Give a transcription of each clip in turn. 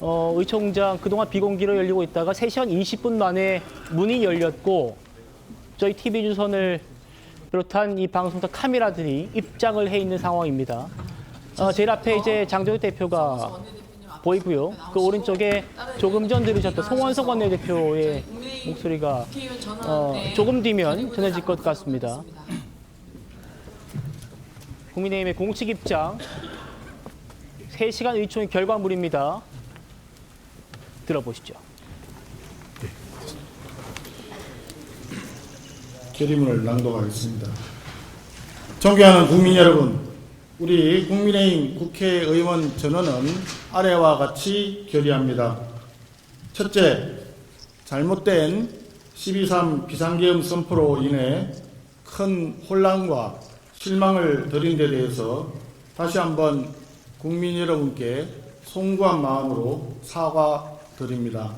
의총장 그동안 비공개로 열리고 있다가 3시간 20분 만에 문이 열렸고 저희 TV조선을 비롯한 이 방송사 카메라들이 입장을 해 있는 상황입니다. 제일 앞에 이제 장동혁 대표가 보이고요. 그 오른쪽에 조금 전 들으셨던 송원석 원내대표의 목소리가 조금 뒤면 전해질 것 같습니다. 국민의힘의 공식 입장 3시간 의총의 결과물입니다. 들어보시죠. 결의문을 낭독하겠습니다. 존경하는 국민 여러분, 우리 국민의힘 국회의원 전원은 아래와 같이 결의합니다. 첫째, 잘못된 12.3 비상계엄 선포로 인해 큰 혼란과 실망을 드린 데 대해서 다시 한번 국민 여러분께 송구한 마음으로 사과드립니다.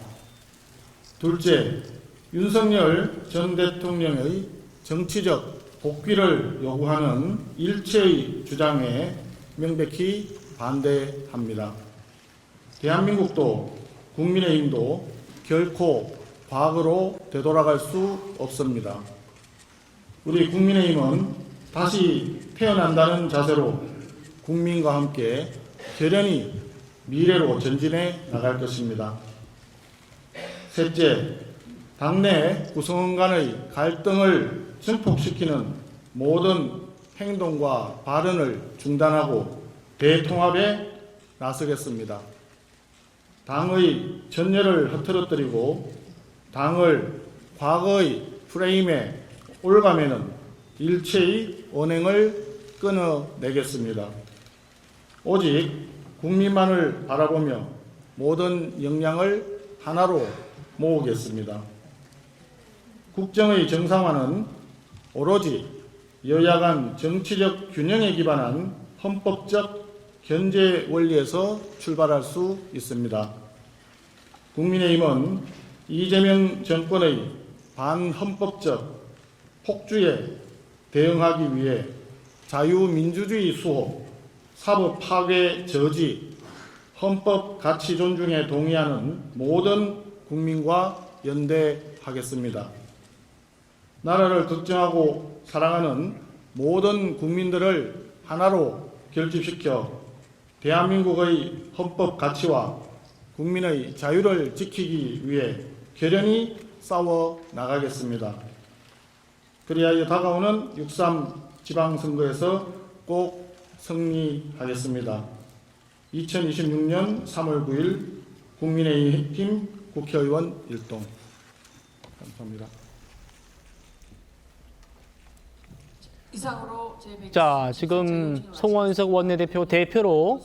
둘째, 윤석열 전 대통령의 정치적 복귀를 요구하는 일체의 주장에 명백히 반대합니다. 대한민국도 국민의힘도 결코 과거로 되돌아갈 수 없습니다. 우리 국민의힘은 다시 태어난다는 자세로 국민과 함께 결연히 미래로 전진해 나갈 것입니다. 셋째, 당내 구성원 간의 갈등을 증폭시키는 모든 행동과 발언을 중단하고 대통합에 나서겠습니다. 당의 전열을 흐트러뜨리고 당을 과거의 프레임에 올가매는 일체의 언행을 끊어내겠습니다. 오직 국민만을 바라보며 모든 역량을 하나로 모으겠습니다. 국정의 정상화는 오로지 여야 간 정치적 균형에 기반한 헌법적 견제 원리에서 출발할 수 있습니다. 국민의힘은 이재명 정권의 반헌법적 폭주에 대응하기 위해 자유민주주의 수호, 사법 파괴 저지, 헌법 가치 존중에 동의하는 모든 국민과 연대하겠습니다. 나라를 걱정하고 사랑하는 모든 국민들을 하나로 결집시켜 대한민국의 헌법 가치와 국민의 자유를 지키기 위해 결연히 싸워 나가겠습니다. 그리하여 다가오는 6.3 지방선거에서 꼭 승리하겠습니다. 2026년 3월 9일 국민의힘 국회의원 일동. 감사합니다. 이상으로 자, 지금 송원석 원내대표 대표로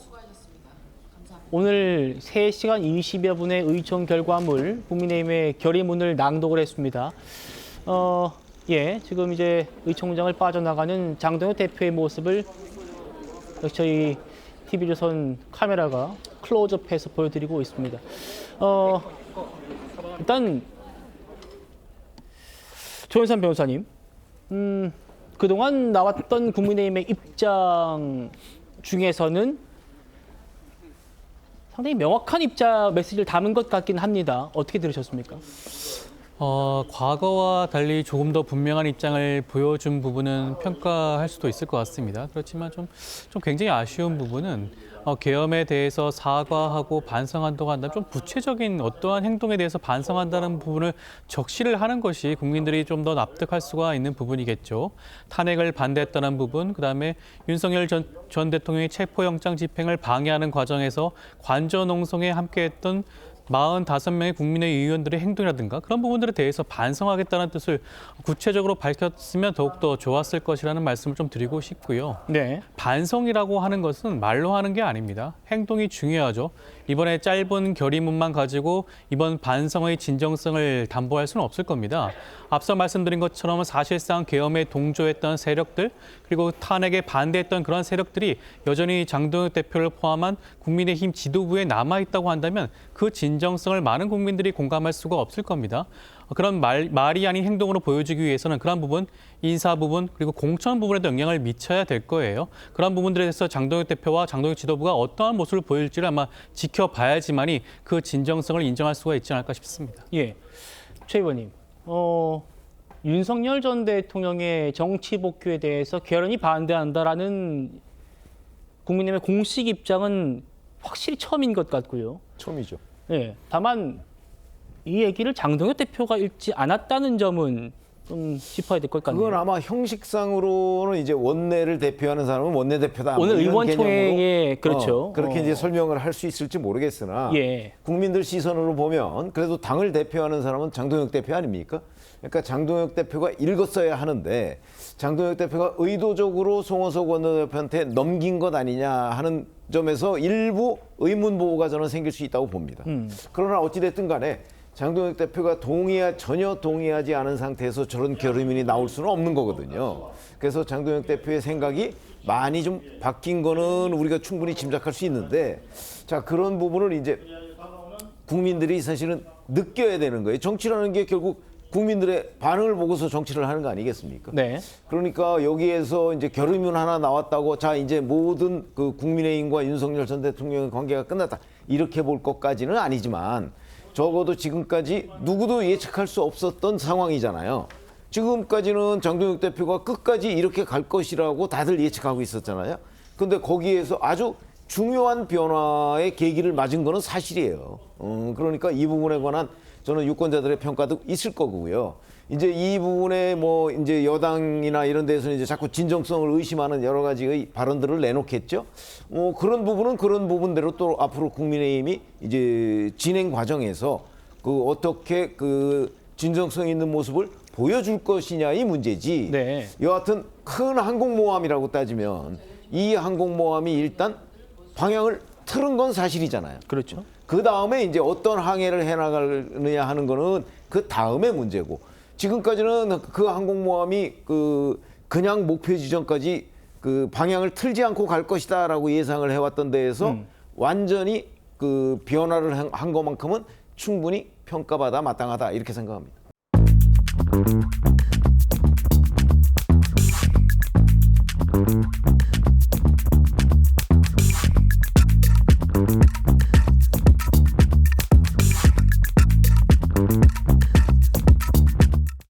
오늘 3시간 20여 분의 의총 결과물 국민의힘의 결의문을 낭독을 했습니다. 지금 이제 의총장을 빠져나가는 장동혁 대표의 모습을 역시 저희 TV조선 카메라가 클로즈업해서 보여드리고 있습니다. 일단 조현선 변호사님, 그동안 나왔던 국민의힘의 입장 중에서는 상당히 명확한 입장 메시지를 담은 것 같긴 합니다. 어떻게 들으셨습니까? 과거와 달리 조금 더 분명한 입장을 보여준 부분은 평가할 수도 있을 것 같습니다. 그렇지만 좀 굉장히 아쉬운 부분은 계엄에 대해서 사과하고 반성한다고 한다면 좀 구체적인 어떠한 행동에 대해서 반성한다는 부분을 적시를 하는 것이 국민들이 좀 더 납득할 수가 있는 부분이겠죠. 탄핵을 반대했다는 부분, 그다음에 윤석열 전 대통령의 체포영장 집행을 방해하는 과정에서 관저농성에 함께했던 45명의 국민의 의원들의 행동이라든가 그런 부분들에 대해서 반성하겠다는 뜻을 구체적으로 밝혔으면 더욱더 좋았을 것이라는 말씀을 좀 드리고 싶고요. 네. 반성이라고 하는 것은 말로 하는 게 아닙니다. 행동이 중요하죠. 이번에 짧은 결의문만 가지고 이번 반성의 진정성을 담보할 수는 없을 겁니다. 앞서 말씀드린 것처럼 사실상 계엄에 동조했던 세력들 그리고 탄핵에 반대했던 그런 세력들이 여전히 장동혁 대표를 포함한 국민의힘 지도부에 남아있다고 한다면 그 진정성을 진정성을 많은 국민들이 공감할 수가 없을 겁니다. 그런 말이 아닌 행동으로 보여주기 위해서는 그런 부분, 인사 부분, 그리고 공천 부분에도 영향을 미쳐야 될 거예요. 그런 부분들에 대해서 장동혁 대표와 장동혁 지도부가 어떠한 모습을 보일지를 아마 지켜봐야지만이 그 진정성을 인정할 수가 있지 않을까 싶습니다. 예, 최 의원님, 윤석열 전 대통령의 정치 복귀에 대해서 결연히 반대한다라는 국민의힘의 공식 입장은 확실히 처음인 것 같고요. 처음이죠. 예, 다만 이 얘기를 장동혁 대표가 읽지 않았다는 점은 좀 짚어야 될 것 같네요. 그건 아마 형식상으로는 이제 원내를 대표하는 사람은 원내 대표다. 오늘 뭐 이런 의원총회에 개념으로, 그렇죠. 그렇게 이제 설명을 할 수 있을지 모르겠으나 예. 국민들 시선으로 보면 그래도 당을 대표하는 사람은 장동혁 대표 아닙니까? 그러니까 장동혁 대표가 읽었어야 하는데 장동혁 대표가 의도적으로 송원석 원내대표한테 넘긴 것 아니냐 하는 점에서 일부 의문보호가 저는 생길 수 있다고 봅니다. 그러나 어찌됐든 간에 장동혁 대표가 전혀 동의하지 않은 상태에서 저런 결의문이 나올 수는 없는 거거든요. 그래서 장동혁 대표의 생각이 많이 좀 바뀐 거는 우리가 충분히 짐작할 수 있는데, 자, 그런 부분을 이제 국민들이 사실은 느껴야 되는 거예요. 정치라는 게 결국 국민들의 반응을 보고서 정치를 하는 거 아니겠습니까? 네. 그러니까 여기에서 이제 결의문 하나 나왔다고 자 이제 모든 그 국민의힘과 윤석열 전 대통령의 관계가 끝났다 이렇게 볼 것까지는 아니지만 적어도 지금까지 누구도 예측할 수 없었던 상황이잖아요. 지금까지는 장동혁 대표가 끝까지 이렇게 갈 것이라고 다들 예측하고 있었잖아요. 근데 거기에서 아주 중요한 변화의 계기를 맞은 거는 사실이에요. 그러니까 이 부분에 관한 저는 유권자들의 평가도 있을 거고요. 이제 이 부분에 뭐 이제 여당이나 이런 데서는 이제 자꾸 진정성을 의심하는 여러 가지의 발언들을 내놓겠죠. 그런 부분은 그런 부분대로 또 앞으로 국민의힘이 이제 진행 과정에서 그 어떻게 그 진정성 있는 모습을 보여줄 것이냐의 문제지. 네. 여하튼 큰 항공모함이라고 따지면 이 항공모함이 일단 방향을 틀은 건 사실이잖아요. 그렇죠. 그 다음에 이제 어떤 항해를 해나가느냐 하는 거는 그 다음의 문제고 지금까지는 그 항공모함이 그냥 목표 지점까지 그 방향을 틀지 않고 갈 것이다라고 예상을 해왔던 데에서 완전히 그 변화를 한 것만큼은 충분히 평가받아 마땅하다 이렇게 생각합니다.